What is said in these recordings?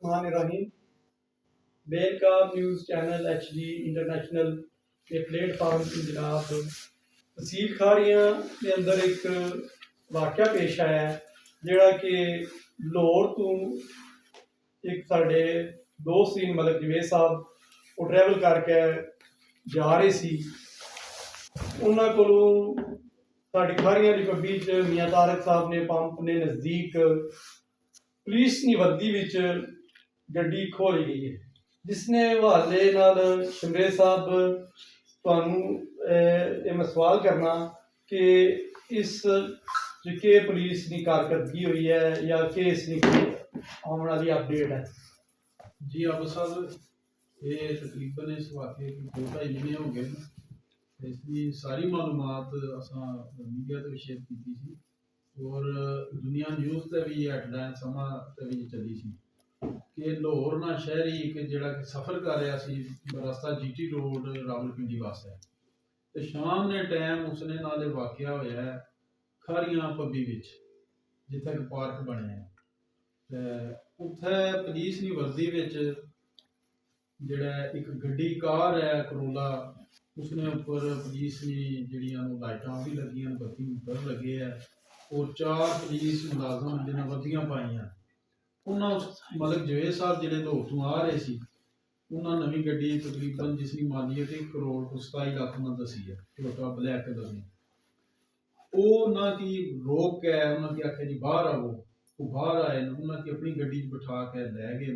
रहीम बेनकाब news channel HD international के platform की जनाब तहसील खाड़ियां के अंदर एक वाक़या पेश आया है जोड़ा कि लाहौर तो एक साढ़े दोस्त सी मलिक जवेद साहब वो ट्रैवल करके जा रहे सी उन्होंने को साड़ी खाड़ियां की पब्बी च मियाँ तारक साहब ने पंप ने नज़दीक पुलिस की वर्दी विच गड्डी खोली गई है जिसने हवाले नाल शमरेज साहब मैं सवाल करना कि इस के पुलिस की कारकर्दगी हुई है या कि इसकी आने वाली अपडेट है। जी आबू साहब, ये तकरीबन इस वाक़े की 2-2.5 महीने हो गए। इसकी सारी मालूमात असा मीडिया तो शेयर की थी और दुनिया न्यूज़ ते भी हेडलाइन समा ते भी चली सी कि लाहौर ना शहरी एक जिहड़ा कि सफ़र कर रहा सी रास्ता GT रोड रावलपिंडी वास्ते ते शाम ने टाइम उसने नाल वाक़या होया है खारियां पब्बी विच जिथे एक पार्क बने है ते उत्थे पुलिस की वर्दी विच जिहड़ा एक गड्डी कार है करोला उसने ऊपर पुलिस की जिहड़ियां लाइटां भी लगियां बत्ती ऊपर लगे है और 4 पुलिस मुलाजम जिन्हें वर्दियां पाइयां उन्होंने मलिक जवेद साहब जिहड़े लाहौर तो आ रहे सी उन्होंने नवी गड्डी तकरीबन जिसकी मालीयत 1 करोड़ 27 लाख उन्होंने दसी है टोटा ब्लैक कलर में उन्होंने रोक के उन्होंने आख्या जी बाहर आओ वो बाहर आए उन्होंने अपनी गड्डी बिठा के लै गए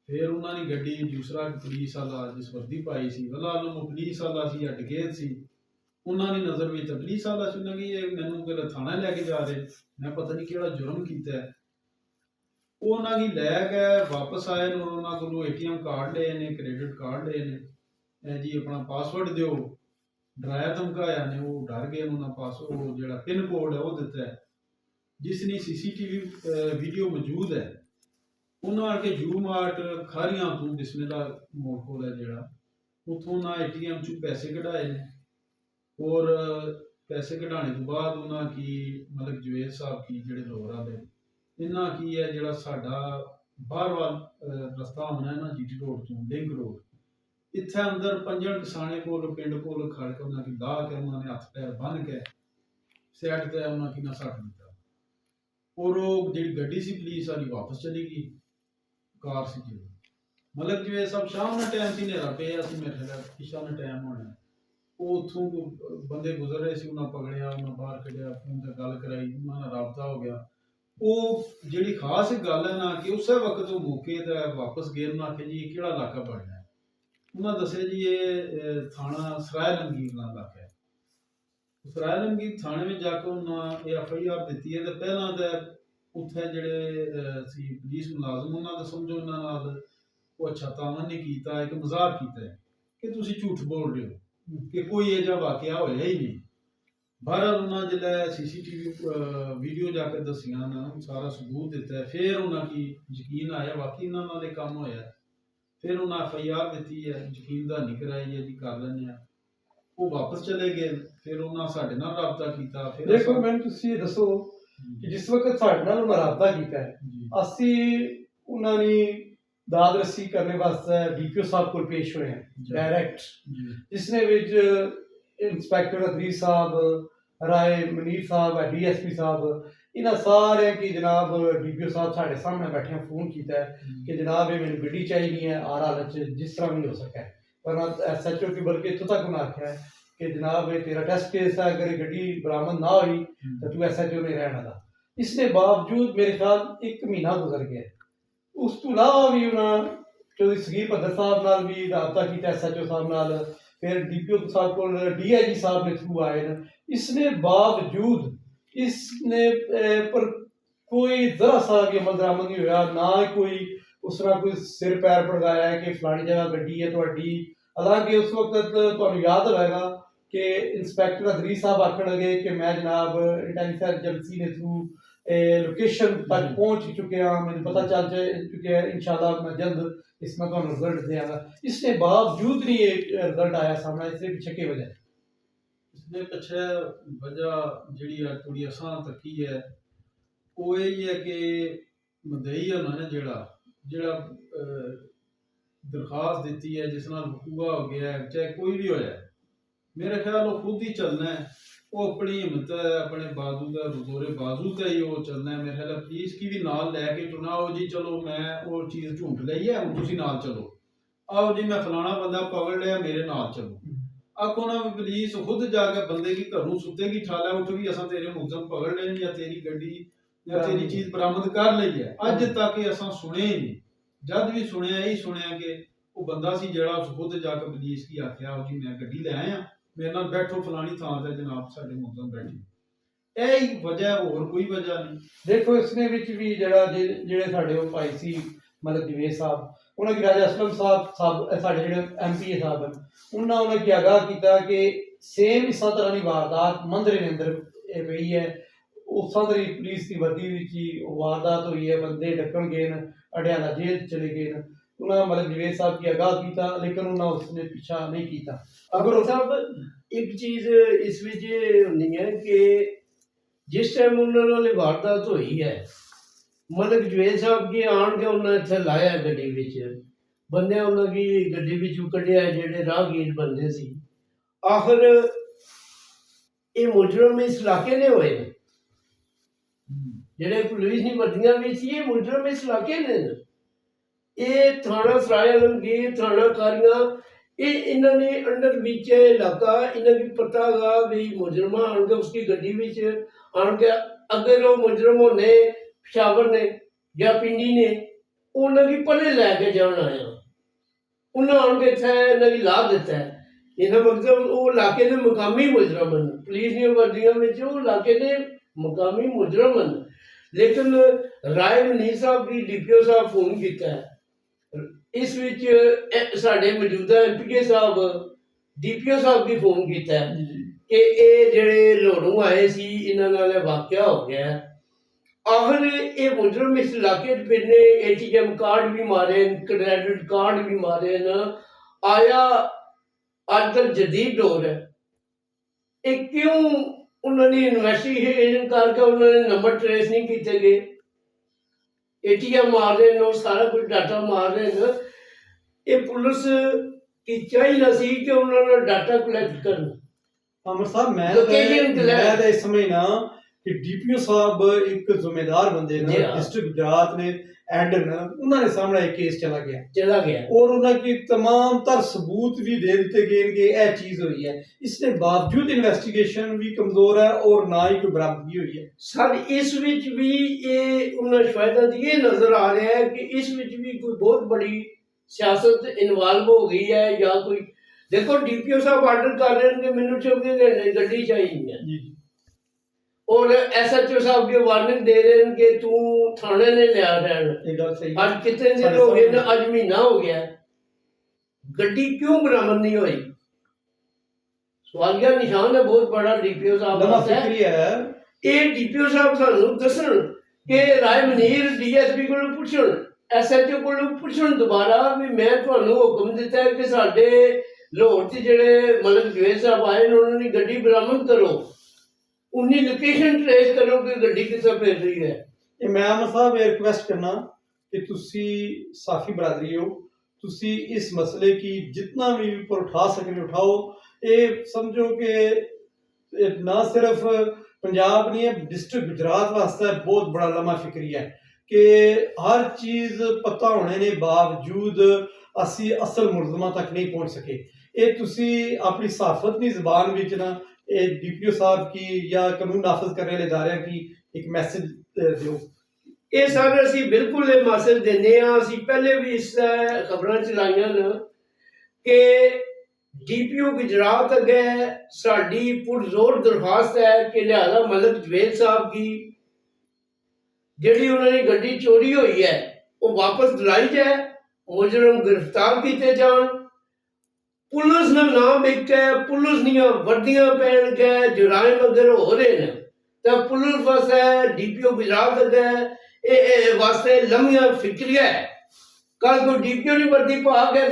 फिर उन्होंने गड्डी दूसरा पुलिस वाला जिस वर्दी पाई सी वाला पुलिस वाला सी हट गए सी उन्होंने नज़र में पुलिस वाला सुना कि ये मैनू कोई थाना लैके जा रहे मैं पता नहीं केड़ा जुर्म किया है उन्होंने लैके वापस आए उन्होंने को ATM कार्ड ले ने क्रेडिट कार्ड ले ने जी अपना पासवर्ड दो डराया धमकाया ने वो डर गए उन्होंने पासवर्ड जो पिन कोड है वो दिता है जिसने CCTV वीडियो मौजूद है उन्होंने आके जू मार्ट खारियां तो बिस्मिल्ला मोड़ कोल है जो उतों ना ATM चू पैसे कढ़ाए ने और पैसे कढ़ाने तो बाद उन्होंने की मलिक जवेद साहब की जोड़े लाहौर वाले इन्ना की है जो साडा बाहर वाल रस्ता होना है ना GT रोड तो लिंक रोड इत्थे अंदर पंजन किसाने को पिंड को खड़ के उन्होंने दाह के उन्होंने हथ पैर बन के सैट ते उन्होंने ना सट दिता और वो जी गड्डी सी पुलिस वाली वापस चली गई कार सी जी मलिक जवेद साहब शाम ने टाइम से नेरा पे मेरे ख्याल इशा ने टाइम होना वो उतों बंदे गुजर रहे सी उन्हें पकड़िया उन्हें बाहर कढ़िया फोन से गल कराई उन्होंने रबता हो गया वो जी खास गल है ना कि उस वक्त वो मौके ते वापस गए उन्हें आखे जी केड़ा इलाका बनना है उन्हें दसिया जी ये थाना सराय लंगीर का इलाका है सराय लंगीर थाने में जाकर उन्हें FIR दी है तो पहला तो उत्थे जेडे पुलिस मुलाजम उन्होंने समझो उन्होंने वो अच्छा तावन नहीं किया एक मजाक किया कि तुम झूठ बोल रहे हो कि कोई यह वाकया होया ही नहीं बहरहाल उन्होंने जो CCTV वीडियो जाकर दसिया ना सारा सबूत दिता है फिर उन्होंने यकीन आया वाकई इन्होंने काम होया फिर उन्हें FIR दी है यकीन दहानी कराई है जी कर लें वो वापस चले गए फिर उन्होंने साडे नाल रबता किया फिर देखो मैंने तुसी ये दसो कि जिस वक्त साडे नाल उन्होंने रबता किया है असी उन्होंने दाद रसी करने वास्ते DPO साहब को पेश हुए हैं डायरेक्ट जिसने विच इंस्पैक्टर अदरी साहब राय मनीर साहब DSP साहब इन्हों सारे की जनाब DPO साहब साढ़े सामने बैठे फोन किया है कि जनाब ये मैंने गड्डी चाहिए है आर हालत जिस तरह भी हो सके पर SHO की बल्कि इतों तक उन्हें आख्या है कि जनाब ये तेरा टेस्ट केस है अगर गड्डी बरामद ना हुई तो तू SHO नहीं रहना था इसने बावजूद मेरे ख्याल 1 महीना गुजर गया उस तो इलावा भी उन्हें चौधरी सगीर भद्दर साहब नाल भी रबता किया SHO साहब नाल फिर DPO साहब को DIG साहब ने थ्रू आए न इसने बावजूद इसने पर कोई जरा सा भी अमल दरामद नहीं होया ना कोई उस तरह कोई सिर पैर भड़काया है कि फलानी जगह गड्डी है तुहाडी हालांकि उस वक्त तुहानू याद होगा कि इंस्पैक्टर अदरी साहब आखन लगे कि मैं जनाब इंटेलिजेंस एजेंसी ने थ्रू लोकेशन तक पहुंच चुके हैं मुझे पता चल चुके हैं इंशाल्लाह मैं जल्द इसमें तो रिजल्ट देगा इसके बावजूद नहीं ये रिजल्ट आया सामने इसके पीछे की वजह इसके पीछे वजह जी थोड़ी आसान तकी है वो यही है कि मदई है ना जोड़ा ਜਿਹੜਾ ਦਰਖਾਸਤ ਦਿੱਤੀ ਹੈ ਜਿਸ ਨਾਲ ਵਕੂਆ ਹੋ ਗਿਆ ਹੈ, ਚਾਹੇ ਕੋਈ ਵੀ ਹੋਇਆ ਹੈ, मेरे ख्याल वो खुद ही चलना है, वो अपनी हिम्मत है, अपने बाजू का जोरे बाजू का ही वो चलना है। मेरे ख्याल पुलिस की भी नाल लैके चुनाओ जी, चलो मैं वो चीज़ ढूंढ ली है, हुण तुसीं नाल चलो, आओ जी मैं फलाना बंदा पकड़ लिया, मेरे नाल चलो। आखो ना भी पुलिस खुद जाके बंदे की घरों सुते की ठाला उठ भी असां तेरे मुलजम पकड़ लेने या तेरी गड्डी या तेरी चीज़ बरामद कर ली है। अज तक असां सुने ही नहीं, जद भी सुनिया यही सुनिया कि वो बंदा सी जेड़ा खुद जाके पुलिस की आख्या जी मैं गड्डी ले आया, मेरे नाल बैठो फलानी थां ते जनाब साडे मुलजम बैठे। यही वजह है, होर कोई वजह नहीं। देखो इसने विच भी ਜਿਹੜੇ ਸਾਡੇ ਉਹ ਭਾਈ ਸੀ ਮਤਲਬ ਜਵੇਦ ਸਾਹਿਬ, ਉਹਨਾਂ ਕੀ ਰਾਜਾ ਅਸਲਮ ਸਾਹਿਬ ਸਾਡੇ ਜਿਹੜੇ MP ਸਾਹਿਬ ਹਨ, ਉਹਨਾਂ ਕੀ ਆਗਾਹ ਕੀਤਾ ਕਿ ਸੇਮ ਇਸਾਂ ਤਰ੍ਹਾਂ ਦੀ ਵਾਰਦਾਤ ਮੰਦਰੇ ਦੇ ਅੰਦਰ ਇਹ ਪਈ ਹੈ, ਉਸਾਂ ਤਰ੍ਹਾਂ ਦੀ ਪੁਲਿਸ ਦੀ ਵਰਦੀ ਵਿੱਚ ਹੀ ਉਹ ਵਾਰਦਾਤ ਹੋਈ ਹੈ, ਬੰਦੇ ਡੱਕਣ ਗਏ ਨੇ, ਅਡਿਆਲਾ ਜੇਲ੍ਹ ਚਲੇ ਗਏ ਨੇ। ਉਹਨਾਂ ਮਤਲਬ ਜਵੇਦ ਸਾਹਿਬ की आगाह ਕੀਤਾ, लेकिन ਉਹਨਾਂ उसने पीछा नहीं ਕੀਤਾ। अगर साहब एक चीज इस विच होनी है कि जिस टाइम उन्होंने वारदात हुई है, मलिक जवेद साहब की आन के उन्होंने इत्थे लाया गड्डी विच, बंदे उन्होंने की गड्डी विचों कढ़िया जेडे राहगीर बंदे सी। आखिर ये मुजरम इस इलाके ने होए ने, जेडे पुलिस दी वर्दियां विच ये मुजरम इस इलाके ने। ये थाना सराय आलमगीर, थाना कारियां, ये इन्होंने अंडर बीच इलाका इन्हें की पता गा भी मुजरमा आन के उसकी गड्डी विच आन के अगर वो मुजरम होने पेशावर ने या पिंडी ने उन्होंने पहले लैके जान आया, उन्हें आन के इत्थे इन्हें की ला दिता है। इन्हें मतलब वो इलाके के मुकामी मुजरम हैं, पुलिस दी वर्दियां विच वो इलाके के मुकामी मुजरम हैं। लेकिन राय मनीर साहब की DPO साहब फोन किया है, इस विच साडे मौजूदा MPK साहब DPO साहब की फोन किया है कि ये जेड़े लोड़ों आए सी इन्हां नाल वाकया हो गया। आखिर ये मुजरम इस इलाके च फिरने, ATM कार्ड भी मारे, क्रेडिट कार्ड भी मारे न, आया आजकल जदीद दौर है। ये क्यों उन्होंने इन्वेस्टिगेशन करके उन्होंने नंबर ट्रेस नहीं किए गए? ATM मार रहे हैं, सारा कुछ डाटा मार रहे हैं। ये पुलिस की चाहिए सी कि उन्होंने डाटा कलेक्ट करना। अमर साहब मैं Location collect- इस समय ना कि DPO साहब एक जिम्मेदार बंदे ने, जी हाँ। डिस्ट्रिक्ट गुजरात ने एंड ना उन्होंने सामने एक केस चला गया और उन्होंने तमाम तर सबूत भी दे दिते गए कि यह चीज हुई है। इसके बावजूद इन्वेस्टिगेशन भी कमजोर है और ना ही कोई बरामदगी हुई है। सर इस विच भी ये उन्हें शायद ये नजर आ रहा है कि इस विच भी कोई बहुत बड़ी सियासत इन्वॉल्व हो गई है या कोई। देखो DPO साहब ऑर्डर कर रहे हैं कि मैनू 24 घंटे गड्डी चाहिए है, जी और SHO साहब की वार्निंग दे रहे हैं कि तू थाने ने लिया रहना। ये गल सही है। आज कितने दिन हो गए ना, आज महीना हो गया, गड्डी क्यों बरामद नहीं हुई? सवालिया निशान है बहुत बड़ा DPO साहब लम्हा वास्ते। फिक्री है ये DPO साहब सानू दसन कि राय मनीर DSP को पुछण, SHO को पुछण दोबारा भी मैं ਤੁਹਾਨੂੰ ਹੁਕਮ ਦਿੱਤਾ है कि ਸਾਡੇ ਲਾਹੌਰ ਚ ਜਿਹੜੇ ਮਲਿਕ ਜਵੇਦ ਸਾਹਿਬ ਆਏ ਨੇ ਉਹਨਾਂ ਦੀ ਗੱਡੀ ਬਰਾਮਦ ਕਰੋ, उन्नी लोकेशन ट्रेस करो कि गड्डी किथे फिर रही है। ये मैं अमर साहब ये रिक्वेस्ट करना कि तुसी साफी बरादरी हो, तुसी इस मसले की जितना भी ऊपर उठा सके उठाओ। ये समझो कि ना सिर्फ पंजाब नहीं है, डिस्ट्रिक्ट गुजरात वास्ते बहुत बड़ा लम्हा फिक्री है कि हर चीज पता होने के बावजूद असी असल मुलजमा तक नहीं पहुंच सके। ये तुसी अपनी सहाफत की जबान विच ना DPO साहब की या कानून नाफज करने वाले इदारे की एक मैसेज दो। ये सर असी बिल्कुल ये मैसेज देने असी पहले भी इस खबरां चलाइयां न कि DPO गुजरात अगे साडी पुरजोर दरखास्त है कि लिहाजा मलिक जवेद साहब की जिहड़ी उन्होंने गड्डी चोरी हुई है वो वापस दिलाई जाए, मुजरम गिरफ्तार किए जान। पुलिस ने नाम एक है, पुलिस दियां वर्दियां पहन के जुराइम अगर हो रहे हैं तो पुलिस वास्ते DPO गुजरात अगे वास्ते लम्हिया फिक्रिया है। कल कोई DPO की वर्दी पा के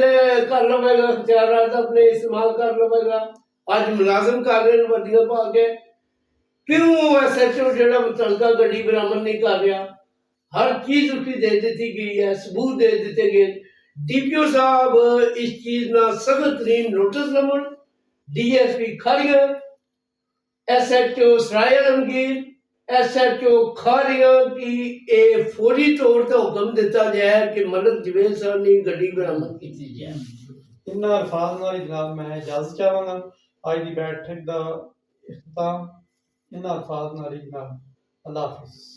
कर लवेगा, हथियार अपने इस्तेमाल कर लवेगा। अज मुलाजिम कर रहे हैं वर्दियां पा के, क्यों SHO जो मुतलका गड्डी बरामद नहीं कर रहा? हर चीज उसकी दे दी गई है, सबूत दे दिए गए। डीपीओ साहब इस चीज ना सख्त तरीन नोटिस लवन, डीएसपी खारिया, एसएचओ सराय आलमगीर, एसएचओ खारिया की ए फौरी तौर पर हुक्म दिता जाए कि मलिक जवेद साहब की गड्डी बरामद की जाए। ਇਹਨਾਂ ਅਲਫਾਜ਼ ਨਾਲ ਹੀ ਜਨਾਬ ਮੈਂ ਇਜਾਜ਼ਤ ਚਾਹਾਂਗਾ। ਅੱਜ ਦੀ ਬੈਠਕ ਦਾ ਇਖਤਤਾਮ ਇਹਨਾਂ ਅਲਫਾਜ਼ ਨਾਲ ਹੀ ਜਨਾਬ। ਅੱਲਾਹ ਹਾਫਿਜ਼।